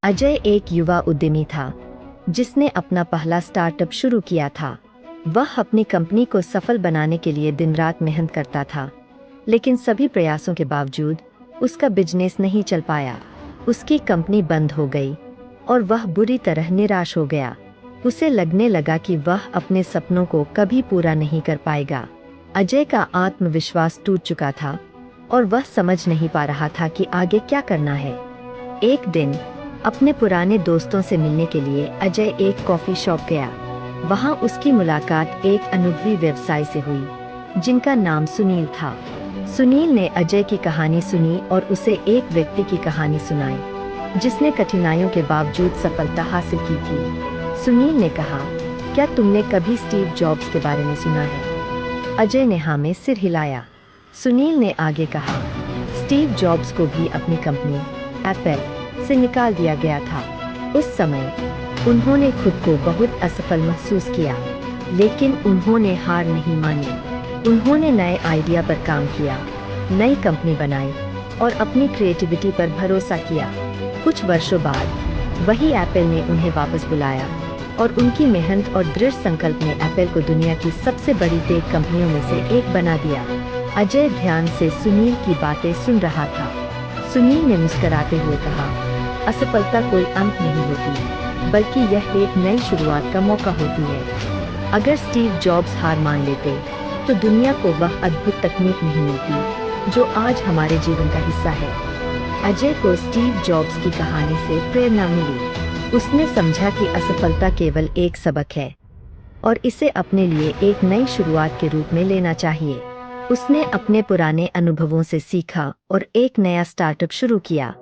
अजय एक युवा उद्यमी था जिसने अपना पहला स्टार्टअप शुरू किया था। वह अपनी कंपनी को सफल बनाने के लिए दिन रात मेहनत करता था, लेकिन सभी प्रयासों के बावजूद उसका बिजनेस नहीं चल पाया। उसकी कंपनी बंद हो गई और वह बुरी तरह निराश हो गया। उसे लगने लगा कि वह अपने सपनों को कभी पूरा नहीं कर पाएगा। अजय का आत्मविश्वास टूट चुका था और वह समझ नहीं पा रहा था कि आगे क्या करना है। एक दिन अपने पुराने दोस्तों से मिलने के लिए अजय एक कॉफी शॉप गया। वहां उसकी मुलाकात एक अनुभवी व्यवसायी से हुई जिनका नाम सुनील था। सुनील ने अजय की कहानी सुनी और उसे एक व्यक्ति की कहानी सुनाई जिसने कठिनाइयों के बावजूद सफलता हासिल की थी। सुनील ने कहा, क्या तुमने कभी स्टीव जॉब्स के बारे में सुना है? अजय ने हाँ में सिर हिलाया। सुनील ने आगे कहा, स्टीव जॉब्स को भी अपनी कंपनी एप्पल से निकाल दिया गया था। उस समय उन्होंने खुद को बहुत असफल महसूस किया, लेकिन उन्होंने हार नहीं मानी। उन्होंने नए आइडिया पर काम किया, नई कंपनी बनाई और अपनी क्रिएटिविटी पर भरोसा किया। कुछ वर्षों बाद वही एप्पल ने उन्हें वापस बुलाया और उनकी मेहनत और दृढ़ संकल्प ने एप्पल को दुनिया की सबसे बड़ी टेक कंपनियों में से एक बना दिया। अजय ध्यान से सुनील की बातें सुन रहा था। सुनील ने मुस्कुराते हुए कहा, असफलता कोई अंत नहीं होती, बल्कि यह एक नई शुरुआत का मौका होती है। अगर स्टीव जॉब्स हार मान लेते तो दुनिया को वह अद्भुत तकनीक नहीं मिलती जो आज हमारे जीवन का हिस्सा है। अजय को स्टीव जॉब्स की कहानी से प्रेरणा मिली। उसने समझा कि असफलता केवल एक सबक है और इसे अपने लिए एक नई शुरुआत के रूप में लेना चाहिए। उसने अपने पुराने अनुभवों से सीखा और एक नया स्टार्टअप शुरू किया।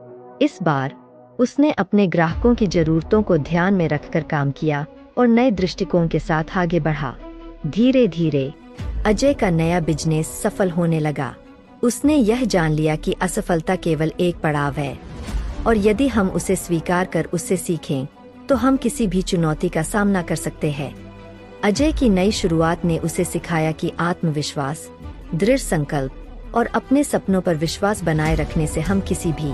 इस बार उसने अपने ग्राहकों की जरूरतों को ध्यान में रखकर काम किया और नए दृष्टिकोण के साथ आगे बढ़ा। धीरे धीरे अजय का नया बिजनेस सफल होने लगा। उसने यह जान लिया कि असफलता केवल एक पड़ाव है और यदि हम उसे स्वीकार कर उससे सीखें तो हम किसी भी चुनौती का सामना कर सकते हैं। अजय की नई शुरुआत ने उसे सिखाया कि आत्मविश्वास, दृढ़ संकल्प और अपने सपनों पर विश्वास बनाए रखने से हम किसी भी